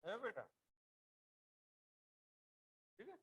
है बेटा, ठीक है।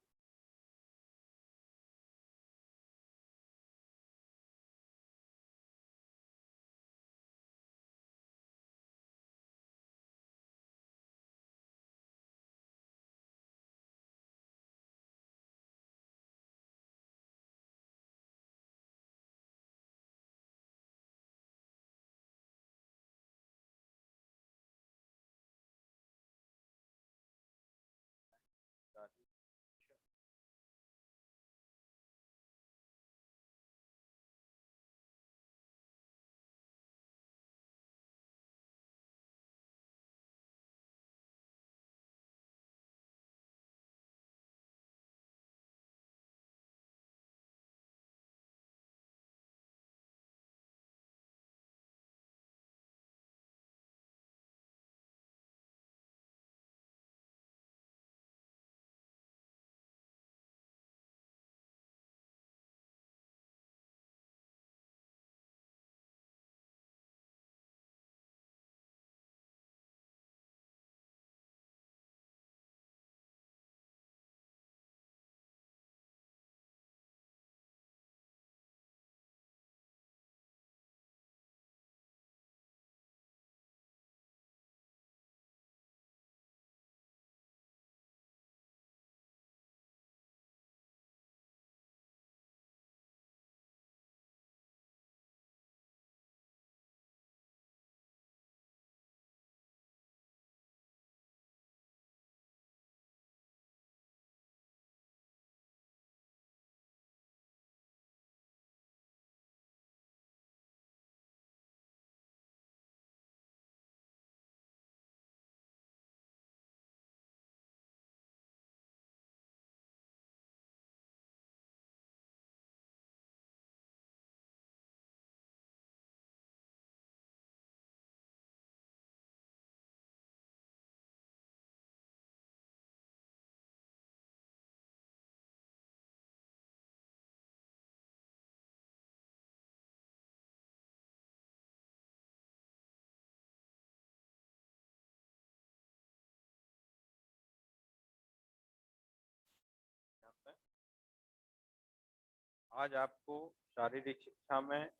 आज आपको शारीरिक शिक्षा में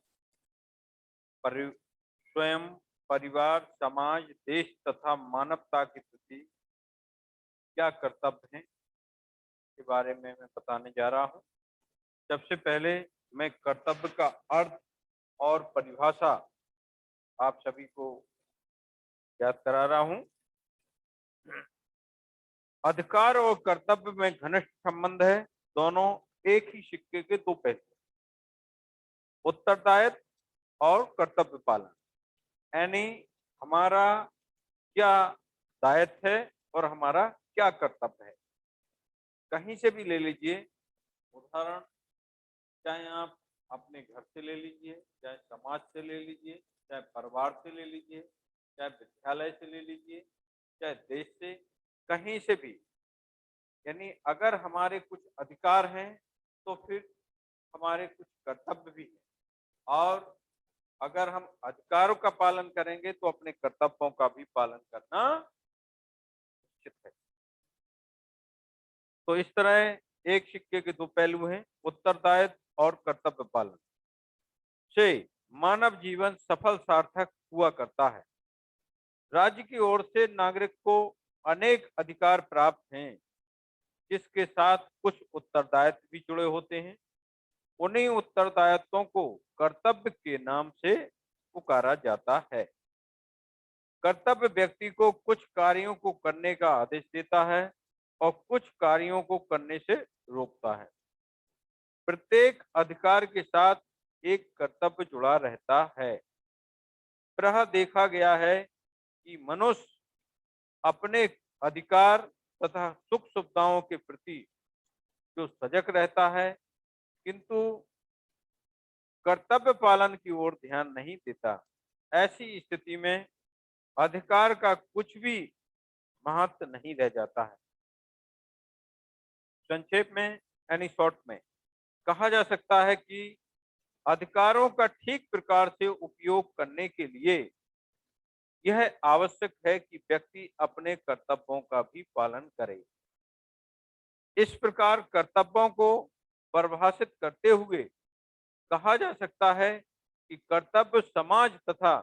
स्वयं, परिवार, समाज, देश तथा मानवता के प्रति क्या कर्तव्य हैं के बारे में मैं बताने जा रहा हूं। सबसे पहले मैं कर्तव्य का अर्थ और परिभाषा आप सभी को याद करा रहा हूं। अधिकार और कर्तव्य में घनिष्ठ संबंध है। दोनों एक ही सिक्के के दो पहलू, उत्तरदायित्व और कर्तव्य पालन। यानी हमारा क्या दायित्व है और हमारा क्या कर्तव्य है। कहीं से भी ले लीजिए उदाहरण, चाहे आप अपने घर से ले लीजिए, चाहे समाज से ले लीजिए, चाहे परिवार से ले लीजिए, चाहे विद्यालय से ले लीजिए, चाहे देश से, कहीं से भी। यानी अगर हमारे कुछ अधिकार हैं तो फिर हमारे कुछ कर्तव्य भी हैं, और अगर हम अधिकारों का पालन करेंगे तो अपने कर्तव्यों का भी पालन करना निश्चित है। तो इस तरह एक सिक्के के दो पहलू हैं, उत्तरदायित्व और कर्तव्य पालन से मानव जीवन सफल सार्थक हुआ करता है। राज्य की ओर से नागरिक को अनेक अधिकार प्राप्त हैं, जिसके साथ कुछ उत्तरदायित्व भी जुड़े होते हैं। उन्हीं उत्तरदायित्वों को कर्तव्य के नाम से पुकारा जाता है। कर्तव्य व्यक्ति को कुछ कार्यों को करने का आदेश देता है और कुछ कार्यों को करने से रोकता है। प्रत्येक अधिकार के साथ एक कर्तव्य जुड़ा रहता है। प्रायः देखा गया है कि मनुष्य अपने अधिकार तथा सुख सुविधाओं के प्रति जो सजग रहता है, किंतु कर्तव्य पालन की ओर ध्यान नहीं देता। ऐसी स्थिति में अधिकार का कुछ भी महत्व नहीं रह जाता है। संक्षेप में यानी शॉर्ट में कहा जा सकता है कि अधिकारों का ठीक प्रकार से उपयोग करने के लिए यह आवश्यक है कि व्यक्ति अपने कर्तव्यों का भी पालन करे। इस प्रकार कर्तव्यों को परिभाषित करते हुए कहा जा सकता है कि कर्तव्य समाज तथा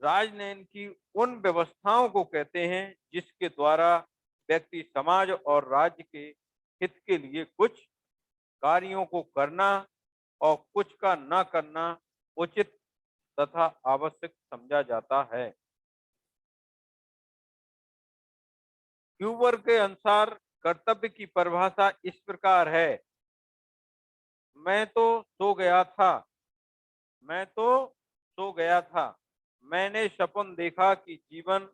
राजनयन की उन व्यवस्थाओं को कहते हैं जिसके द्वारा व्यक्ति समाज और राज्य के हित के लिए कुछ कार्यों को करना और कुछ का न करना उचित तथा आवश्यक समझा जाता है। क्यूबर के अनुसार कर्तव्य की परिभाषा इस प्रकार है। मैं तो सो गया था, मैं तो सो गया था। मैंने सपन देखा कि जीवन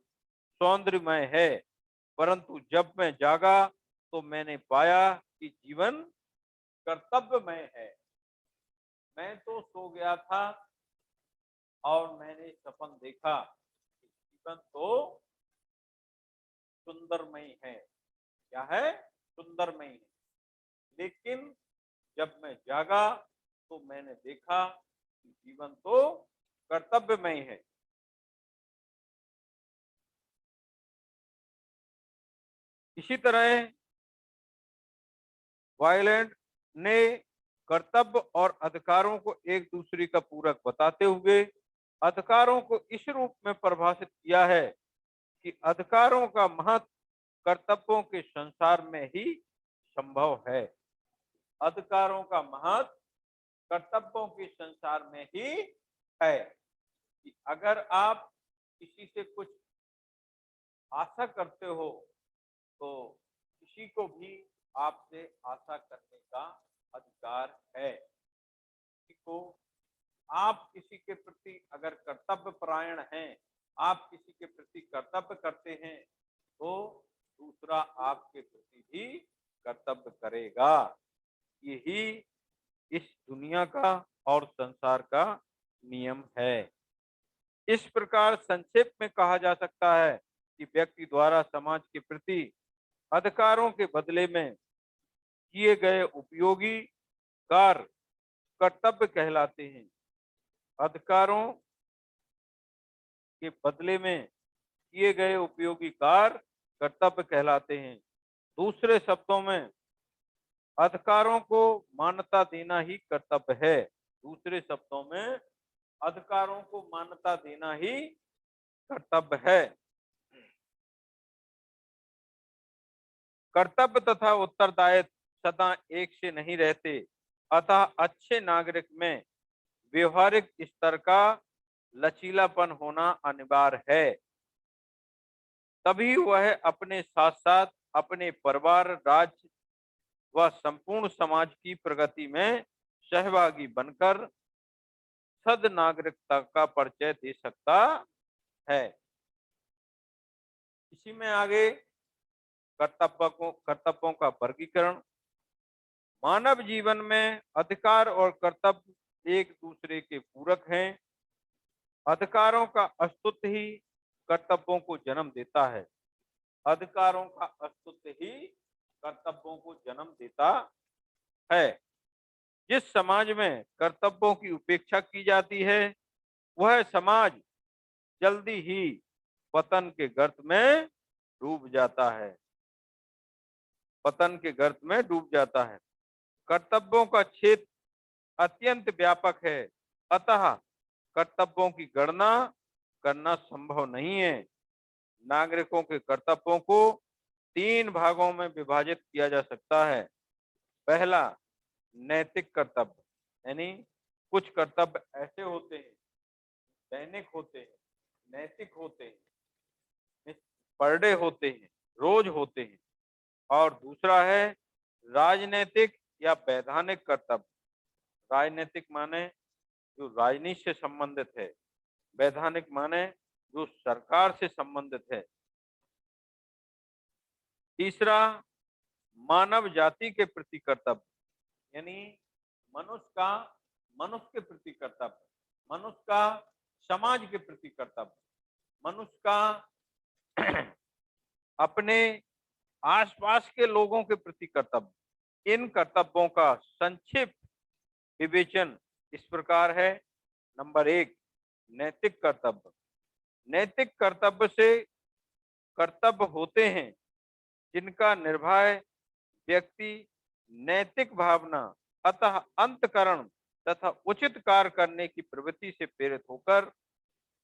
सौंदर्यमय है, परंतु जब मैं जागा तो मैंने पाया कि जीवन कर्तव्यमय है। मैं तो सो गया था और मैंने सपन देखा कि जीवन तो सुंदरमय है। क्या है? सुंदरमय है। लेकिन जब मैं जागा तो मैंने देखा कि जीवन तो कर्तव्यमय है। इसी तरह वायलेंट ने कर्तव्य और अधिकारों को एक दूसरे का पूरक बताते हुए अधिकारों को इस रूप में परिभाषित किया है कि अधिकारों का महत्व कर्तव्यों के संसार में ही संभव है। अधिकारों का महत्व कर्तव्यों के संसार में ही है कि अगर आप किसी से कुछ आशा करते हो तो किसी को भी आपसे आशा करने का अधिकार है। किसी को आप किसी के प्रति अगर कर्तव्य परायण हैं, आप किसी के प्रति कर्तव्य करते हैं तो दूसरा आपके प्रति भी कर्तव्य करेगा। यही इस दुनिया का और संसार का नियम है। इस प्रकार संक्षेप में कहा जा सकता है कि व्यक्ति द्वारा समाज के प्रति अधिकारों के बदले में किए गए उपयोगी कार्य कर्तव्य कहलाते हैं। अधिकारों के बदले में किए गए उपयोगी कार्य कर्तव्य कहलाते हैं। दूसरे शब्दों में अधिकारों को मान्यता देना ही कर्तव्य है। दूसरे शब्दों में अधिकारों को मान्यता देना ही कर्तव्य है। कर्तव्य तथा उत्तरदायित्व सदा एक से नहीं रहते, अतः अच्छे नागरिक में व्यवहारिक स्तर का लचीलापन होना अनिवार्य है। तभी वह अपने साथ साथ अपने परिवार, राज्य व संपूर्ण समाज की प्रगति में सहभागी बनकर सद नागरिकता का परिचय दे सकता है। इसी में आगे कर्तव्यों का वर्गीकरण। मानव जीवन में अधिकार और कर्तव्य एक दूसरे के पूरक हैं। अधिकारों का अस्तित्व ही कर्तव्यों को जन्म देता है। अधिकारों का अस्तित्व ही कर्तव्यों को जन्म देता है। जिस समाज में कर्तव्यों की उपेक्षा की जाती है वह समाज जल्दी ही पतन के गर्त में डूब जाता है। पतन के गर्त में डूब जाता है। कर्तव्यों का क्षेत्र अत्यंत व्यापक है, अतः कर्तव्यों की गणना करना संभव नहीं है। नागरिकों के कर्तव्यों को 3 भागों में विभाजित किया जा सकता है। पहला, नैतिक कर्तव्य, यानी कुछ कर्तव्य ऐसे होते हैं, दैनिक होते हैं, नैतिक होते हैं, पर डे होते हैं, रोज होते हैं। और दूसरा है राजनैतिक या वैधानिक कर्तव्य। राजनीतिक माने जो राजनीति से संबंधित है, वैधानिक माने जो सरकार से संबंधित है। तीसरा, मानव जाति के प्रति कर्तव्य, यानी मनुष्य के प्रति कर्तव्य, मनुष्य का समाज के प्रति कर्तव्य, मनुष्य का अपने आसपास के लोगों के प्रति कर्तव्य। इन कर्तव्यों का संक्षिप्त विवेचन इस प्रकार है। नंबर 1, नैतिक कर्तव्य। नैतिक कर्तव्य से कर्तव्य होते हैं जिनका निर्वाह व्यक्ति नैतिक भावना अतः अंतकरण तथा उचित कार्य करने की प्रवृत्ति से प्रेरित होकर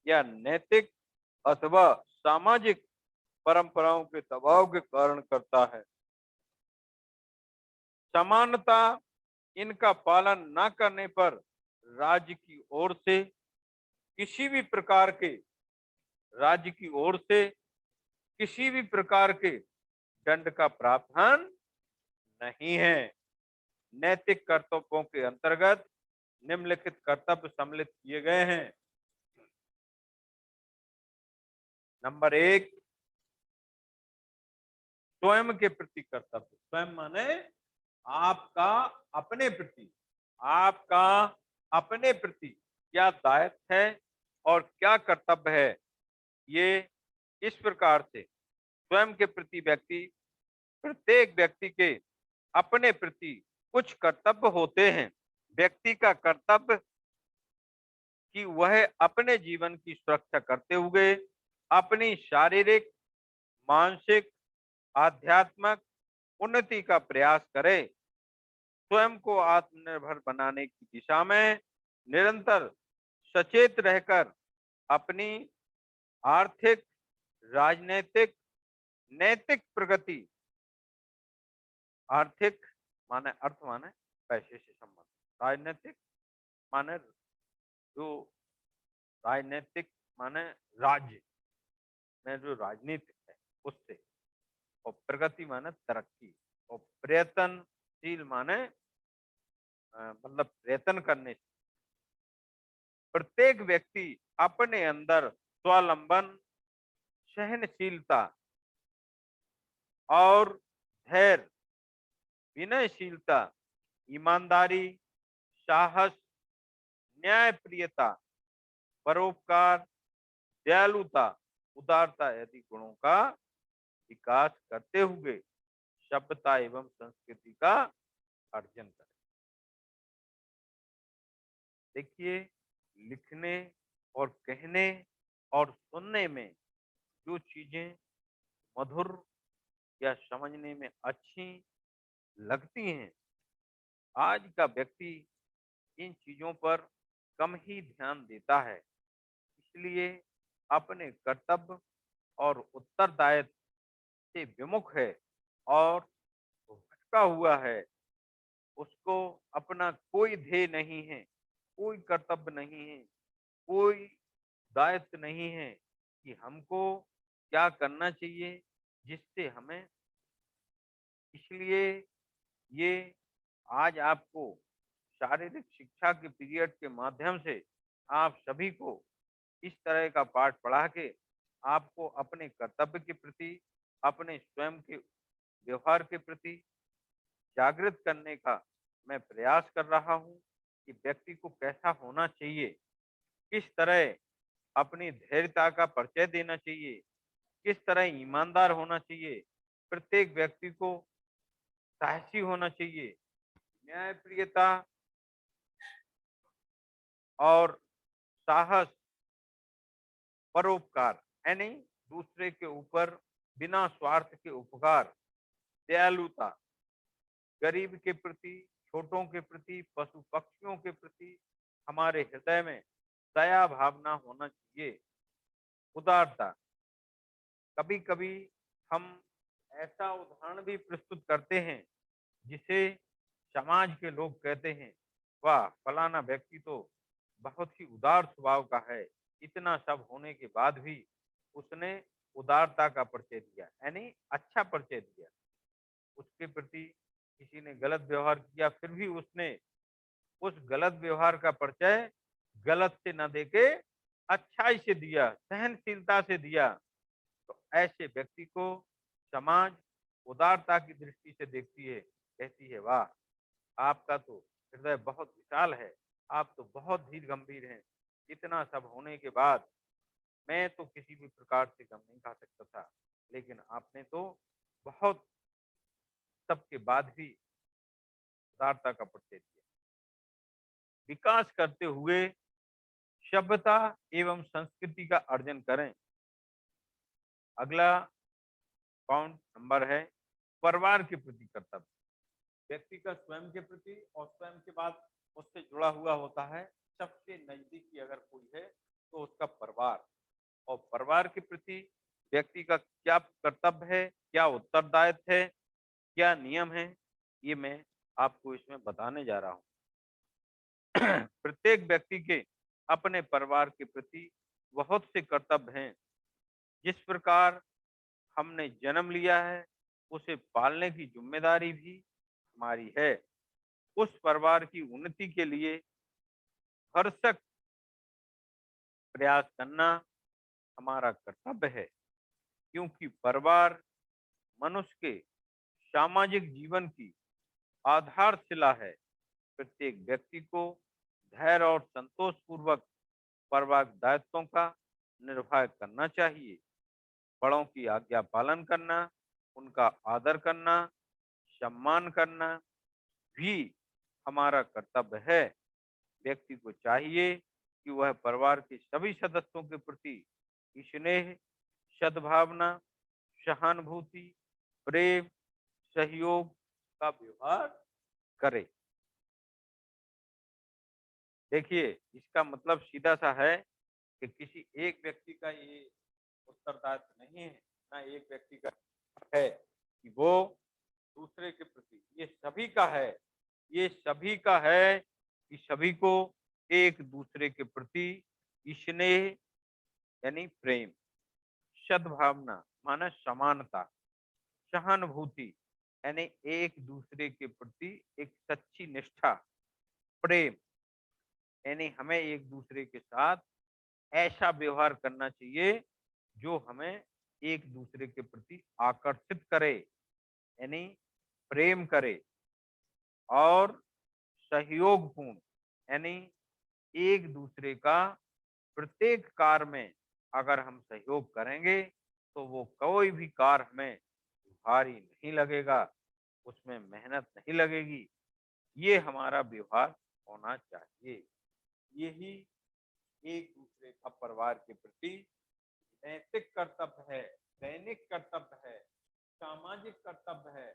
या नैतिक अथवा सामाजिक परंपराओं के दबाव के कारण करता है। समानता इनका पालन न करने पर राज्य की ओर से किसी भी प्रकार के राज्य की ओर से किसी भी प्रकार के दंड का प्रावधान नहीं है। नैतिक कर्तव्यों के अंतर्गत निम्नलिखित कर्तव्य सम्मिलित किए गए हैं। नंबर 1, स्वयं के प्रति कर्तव्य। स्वयं माने आपका अपने प्रति, आपका अपने प्रति क्या दायित्व है और क्या कर्तव्य है, ये इस प्रकार से स्वयं के प्रति व्यक्ति, प्रत्येक व्यक्ति के अपने प्रति कुछ कर्तव्य होते हैं। व्यक्ति का कर्तव्य कि वह अपने जीवन की सुरक्षा करते हुए अपनी शारीरिक, मानसिक, आध्यात्मिक उन्नति का प्रयास करे। स्वयं को आत्मनिर्भर बनाने की दिशा में निरंतर सचेत रहकर अपनी आर्थिक, राजनीतिक, नैतिक प्रगति, आर्थिक माने अर्थ माने पैसे से संबंध, राजनीतिक माने जो राजनीतिक माने राज्य में जो राजनीति है उससे, और प्रगति माने तरक्की, और प्रयत्नशील माने मतलब प्रयत्न करने से। प्रत्येक व्यक्ति अपने अंदर स्वावलंबन, सहनशीलता और धैर्य, विनयशीलता, ईमानदारी, साहस, न्यायप्रियता, परोपकार, दयालुता, उदारता आदि गुणों का विकास करते हुए सभ्यता एवं संस्कृति का अर्जन करें। देखिए, लिखने और कहने और सुनने में जो चीजें मधुर या समझने में अच्छी लगती हैं, आज का व्यक्ति इन चीजों पर कम ही ध्यान देता है। इसलिए अपने कर्तव्य और उत्तरदायित्व से विमुख है और भटका हुआ है। उसको अपना कोई ध्येय नहीं है, कोई कर्तव्य नहीं है, कोई दायित्व नहीं है कि हमको क्या करना चाहिए जिससे हमें। इसलिए ये आज आपको शारीरिक शिक्षा के पीरियड के माध्यम से आप सभी को इस तरह का पाठ पढ़ा के आपको अपने कर्तव्य के प्रति, अपने स्वयं के व्यवहार के प्रति जागृत करने का मैं प्रयास कर रहा हूं कि व्यक्ति को कैसा होना चाहिए, किस तरह अपनी धैर्यता का परिचय देना चाहिए, किस तरह ईमानदार होना चाहिए, प्रत्येक व्यक्ति को साहसी होना चाहिए, न्यायप्रियता और साहस, परोपकार यानी दूसरे के ऊपर बिना स्वार्थ के उपकार, दयालुता, गरीब के प्रति, छोटों के प्रति, पशु पक्षियों के प्रति हमारे हृदय में दया भावना होना चाहिए, उदारता। कभी कभी हम ऐसा उदाहरण भी प्रस्तुत करते हैं जिसे समाज के लोग कहते हैं, वाह फलाना व्यक्ति तो बहुत ही उदार स्वभाव का है, इतना सब होने के बाद भी उसने उदारता का परिचय दिया, यानी अच्छा परिचय दिया। उसके प्रति किसी ने गलत व्यवहार किया, फिर भी उसने उस गलत व्यवहार का परिचय गलत से न देके अच्छाई से दिया, सहनशीलता से दिया। तो ऐसे व्यक्ति को समाज उदारता की दृष्टि से देखती है, कहती है वाह आपका तो हृदय बहुत विशाल है, आप तो बहुत धीर गंभीर हैं, इतना सब होने के बाद मैं तो किसी भी प्रकार से गम नहीं खा सकता था, लेकिन आपने तो बहुत सबके बाद भी उदारता का परिचय दिया। विकास करते हुए सभ्यता एवं संस्कृति का अर्जन करें। अगला पॉइंट नंबर है परिवार के प्रति कर्तव्य। व्यक्ति का स्वयं के प्रति और स्वयं के बाद उससे जुड़ा हुआ होता है सबसे नजदीकी अगर कोई है तो उसका परिवार। और परिवार के प्रति व्यक्ति का क्या कर्तव्य है, क्या उत्तरदायित्व है, क्या नियम है, ये मैं आपको इसमें बताने जा रहा हूँ। प्रत्येक व्यक्ति के अपने परिवार के प्रति बहुत से कर्तव्य हैं। जिस प्रकार हमने जन्म लिया है उसे पालने की जिम्मेदारी भी हमारी है। उस परिवार की उन्नति के लिए भरसक प्रयास करना हमारा कर्तव्य है, क्योंकि परिवार मनुष्य के सामाजिक जीवन की आधारशिला है। प्रत्येक व्यक्ति को धैर्य और संतोष पूर्वक परिवार दायित्वों का निर्वाह करना चाहिए। बड़ों की आज्ञा पालन करना, उनका आदर करना, सम्मान करना भी हमारा कर्तव्य है। व्यक्ति को चाहिए कि वह परिवार के सभी सदस्यों के प्रति स्नेह, सद्भावना, सहानुभूति, प्रेम, सहयोग का व्यवहार करे। देखिए, इसका मतलब सीधा सा है कि किसी एक व्यक्ति का ये उत्तरदायित्व नहीं है, ना एक व्यक्ति का है कि वो दूसरे के प्रति, ये सभी का है। ये सभी का है कि सभी को एक दूसरे के प्रति स्नेह यानी प्रेम, सद्भावना माना समानता, सहानुभूति यानी एक दूसरे के प्रति एक सच्ची निष्ठा, प्रेम यानी हमें एक दूसरे के साथ ऐसा व्यवहार करना चाहिए जो हमें एक दूसरे के प्रति आकर्षित करे, यानी प्रेम करे। और सहयोगपूर्ण यानी एक दूसरे का प्रत्येक कार्य में अगर हम सहयोग करेंगे तो वो कोई भी कार्य हमें भारी नहीं लगेगा, उसमें मेहनत नहीं लगेगी। ये हमारा व्यवहार होना चाहिए। यही एक दूसरे का परिवार के प्रति नैतिक कर्तव्य है, दैनिक कर्तव्य है, सामाजिक कर्तव्य है।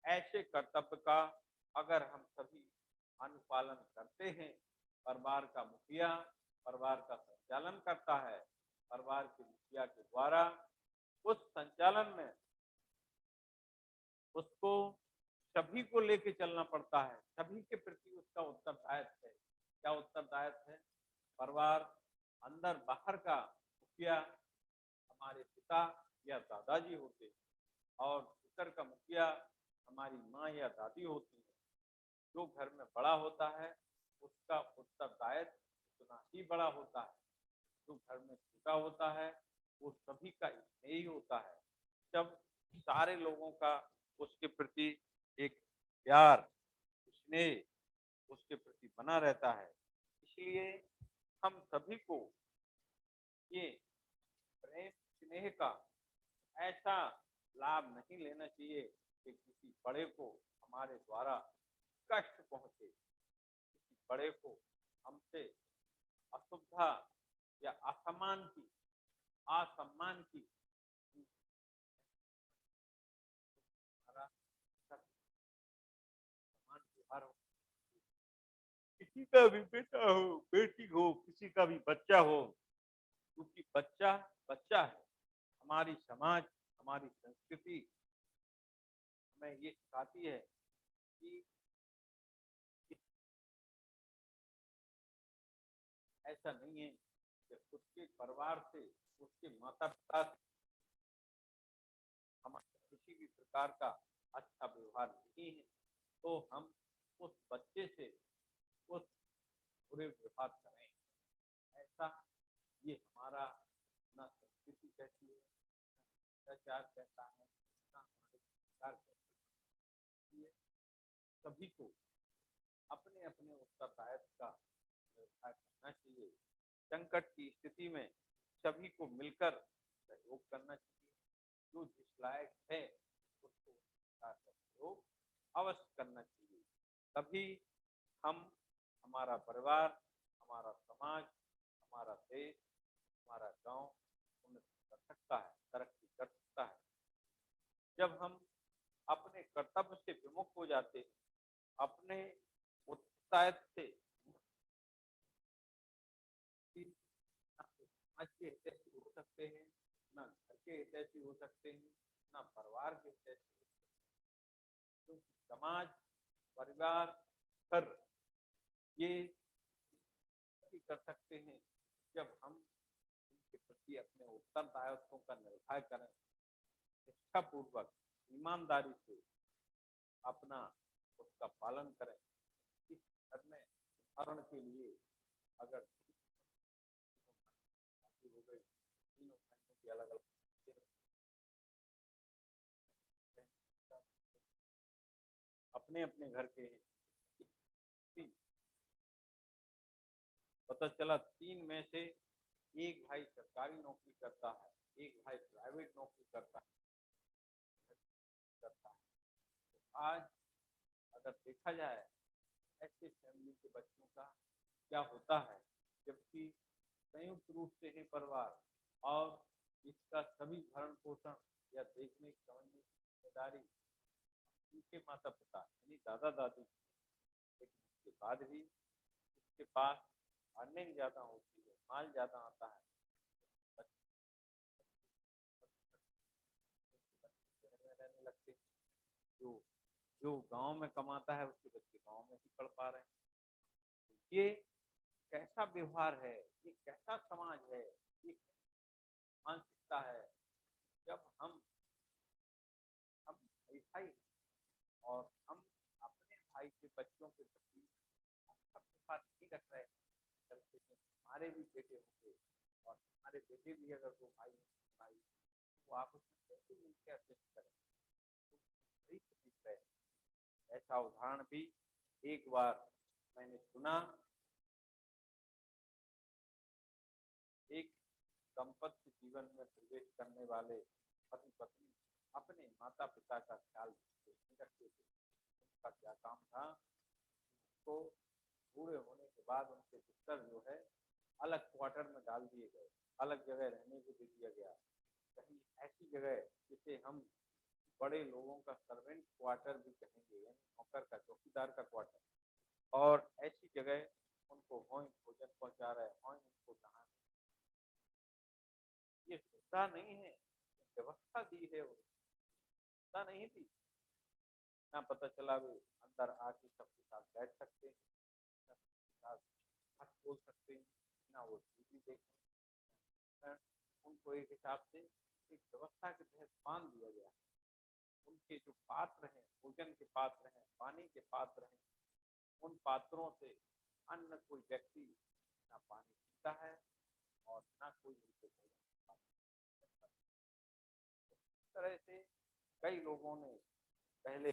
ऐसे कर्तव्य का अगर हम सभी अनुपालन करते हैं, परिवार का मुखिया परिवार का संचालन करता है, परिवार के मुखिया के द्वारा उस संचालन में उसको सभी को लेके चलना पड़ता है, सभी के प्रति उसका उत्तरदायित्व है। क्या उत्तरदायित्व है? परिवार अंदर बाहर का मुखिया हमारे पिता या दादाजी होते हैं और भीतर का मुखिया हमारी माँ या दादी होती है। जो घर में बड़ा होता है उसका उत्तरदायित्व उतना ही बड़ा होता है। जो घर में छोटा होता है वो सभी का स्नेही होता है। जब सारे लोगों का उसके प्रति एक प्यार, स्नेह उसके प्रति बना रहता है। इसलिए हम सभी को ये प्रेम स्नेह का ऐसा लाभ नहीं लेना चाहिए कि किसी बड़े को हमारे द्वारा कष्ट पहुंचे, किसी बड़े को हमसे असुविधा या असम्मान की हमारा सम्मान व्यवहार हो। किसी का भी बेटा हो, बेटी हो, किसी का भी बच्चा हो, क्योंकि बच्चा बच्चा है। हमारी समाज, हमारी संस्कृति हमें ये सिखाती है कि ऐसा नहीं है कि उसके परिवार से, उसके माता पिता से हमारा किसी भी प्रकार का अच्छा व्यवहार नहीं है तो हम उस बच्चे से उस बुरे व्यवहार करें। ऐसा ये हमारा ना संस्कृति कहती है, शिष्टाचार कहता है, ना हमारे संस्कार कहते हैं। ये सभी को अपने अपने उत्तरदायित्व का निर्वाह करना चाहिए। संकट की स्थिति में सभी को मिलकर सहयोग करना चाहिए। जो जिस लायक है उसको सहयोग अवश्य करना चाहिए। तभी हम, हमारा परिवार, हमारा समाज हमारा देश, हमारा गांव उन्नति कर सकता है, तरक्की कर सकता है। जब हम अपने कर्तव्य से विमुख हो जाते हैं, अपने उत्तरदायित्व से ना तो समाज के हितैषी हो सकते हैं, ना घर के हितैषी हो सकते हैं, ना परिवार के हितैषी हो सकते हैं। क्योंकि समाज, परिवार, घर ये कर सकते हैं जब हम उनके प्रति अपने उत्तरदायित्वों का निर्वाह करें, निष्ठापूर्वक, ईमानदारी से अपना उसका पालन करें। इस घर में उदाहरण के लिए अगर हो गई, तीनों भाइयों की अलग अलग अपने अपने घर के हैं, पता चला 3 में से एक भाई सरकारी नौकरी करता है, एक भाई प्राइवेट नौकरी करता है। तो आज अगर देखा जाए ऐसे फैमिली के बच्चों का क्या होता है, जबकि संयुक्त रूप से है परिवार और इसका सभी भरण पोषण या देखने समझने की जिम्मेदारी उनके माता पिता यानी दादा दादी, लेकिन उसके बाद भी उसके पास अर्निंग ज्यादा होती है, माल ज्यादा आता है, रहने लगते हैं। जो जो गांव में कमाता है उसके बच्चे गांव में ही पढ़ पा रहे हैं। ये कैसा व्यवहार है, ये कैसा समाज है, ये मानसिकता है। जब हम भाई भाई और हम अपने भाई के बच्चों के प्रति अच्छा व्यवहार नहीं रख रहे, चलते हैं हमारे भी बेटे होंगे और हमारे बेटे भी अगर वो भाई भाई तो आप उसमें कैसे मिलकर एडजस्ट करें, तो सीख रहे। ऐसा उदाहरण भी एक बार मैंने सुना। एक दंपत्ति जीवन में प्रवेश करने वाले पति पत्नी अपने माता पिता का ख्याल नहीं रखते थे। उनका क्या काम था, तो बूढ़े होने के बाद उनके बिस्तर जो है अलग क्वार्टर में डाल दिए गए, अलग जगह रहने को दे दिया गया, कहीं ऐसी जगह जिसे हम बड़े लोगों का सर्वेंट क्वार्टर भी कहेंगे, यानी नौकर का, चौकीदार का क्वार्टर। और ऐसी जगह उनको हों भोजन पहुंचा रहे, हों उनको नहाने, ये सुविधा नहीं है, व्यवस्था दी है वो सुविधा नहीं थी। ना पता चला वे अंदर आके सबके साथ बैठ सकते हैं, ना सबके साथ बात बोल सकते हैं, ना वो टीवी देख सकते हैं। उनको एक हिसाब से एक व्यवस्था के तहत बांध दिया गया। उनके जो पात्र हैं, भोजन के पात्र हैं, पानी के पात्र हैं, उन पात्रों से अन्य कोई व्यक्ति ना पानी पीता है और ना कोई उनसे भोजन। इस तरह से कई लोगों ने पहले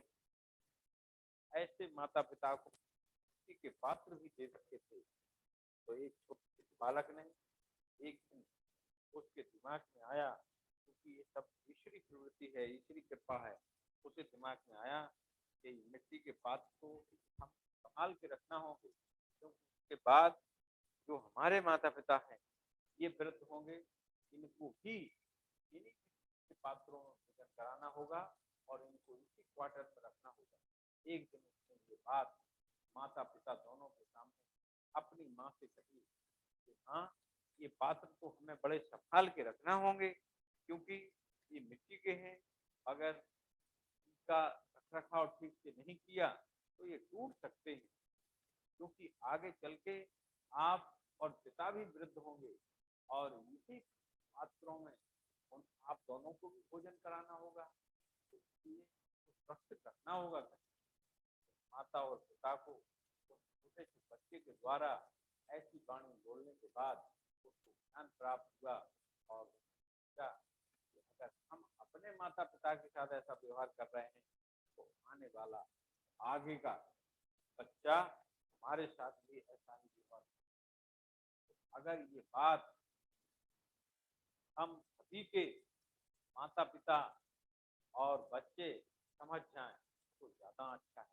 ऐसे माता पिता को के पात्र भी दे सकते थे। तो एक छोटे बालक ने एक दिन उसके दिमाग में आया, क्योंकि ये सब ईश्वरी प्रवृत्ति है, ईश्वरी कृपा है, उसे दिमाग में आया कि मिट्टी के पात्र को हम संभाल के रखना होगा, क्योंकि उसके बाद जो हमारे माता पिता हैं ये वृद्ध होंगे, इनको भी इन्हीं के पात्रों में भोजन कराना होगा और इनको इसी क्वार्टर में रखना होगा। एक दिन उसने ये बात माता पिता दोनों के सामने अपनी माँ से कही कि हाँ, ये पात्र तो हमें बड़े संभाल के रखना होंगे, क्योंकि ये मिट्टी के हैं, अगर इनका रखरखाव ठीक से नहीं किया तो ये टूट सकते हैं, क्योंकि आगे चल के आप और पिता भी वृद्ध होंगे और इसी पात्रों में आप दोनों को भी भोजन कराना होगा, तो इसलिए सुरक्षित रखना होगा। माता और पिता को छोटे से बच्चे के द्वारा ऐसी वाणी बोलने के बाद उसको ज्ञान प्राप्त हुआ और अगर हम अपने माता पिता के साथ ऐसा व्यवहार कर रहे हैं तो आने वाला आगे का बच्चा हमारे साथ भी ऐसा ही व्यवहार। अगर ये बात हम सभी के माता पिता और बच्चे समझ जाएं तो ज्यादा अच्छा है,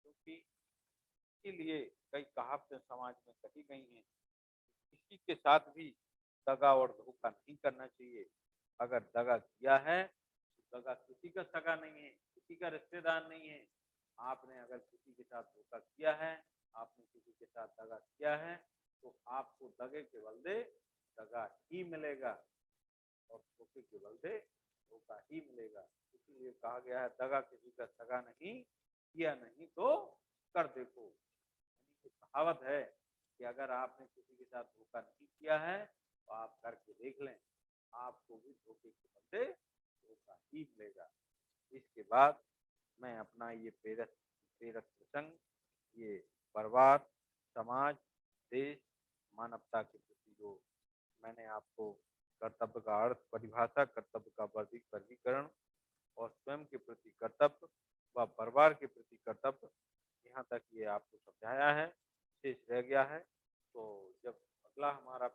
क्योंकि इसके लिए कई कहावतें समाज में कही गई हैं। किसी के साथ भी दगा और धोखा नहीं करना चाहिए। अगर दगा किया है तो दगा किसी का सगा नहीं है, किसी का रिश्तेदार नहीं है। आपने अगर किसी के साथ धोखा किया है, आपने किसी के साथ दगा किया है, तो आपको दगे के बदले दगा ही मिलेगा और धोखे के बदले धोखा ही मिलेगा। इसीलिए कहा गया है दगा किसी का सगा नहीं, किया नहीं तो कर देखो। कहावत है कि अगर आपने किसी के साथ धोखा नहीं किया है तो आप करके देख लें, आपको भी धोखे के बदले धोखा ही मिलेगा। इसके बाद मैं अपना ये प्रेरक प्रेरक प्रसंग, ये परिवार, समाज, देश, मानवता के प्रति जो मैंने आपको कर्तव्य का अर्थ, परिभाषा, कर्तव्य का वर्गीकरण और स्वयं के प्रति कर्तव्य व परिवार के प्रति कर्तव्य, यहाँ तक ये आपको समझाया है, शेष रह गया है। तो जब अगला हमारा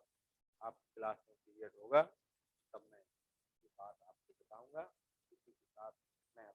आपकी क्लास में पीरियड होगा तब मैं ये बात आपको बताऊंगा। इसी के साथ मैं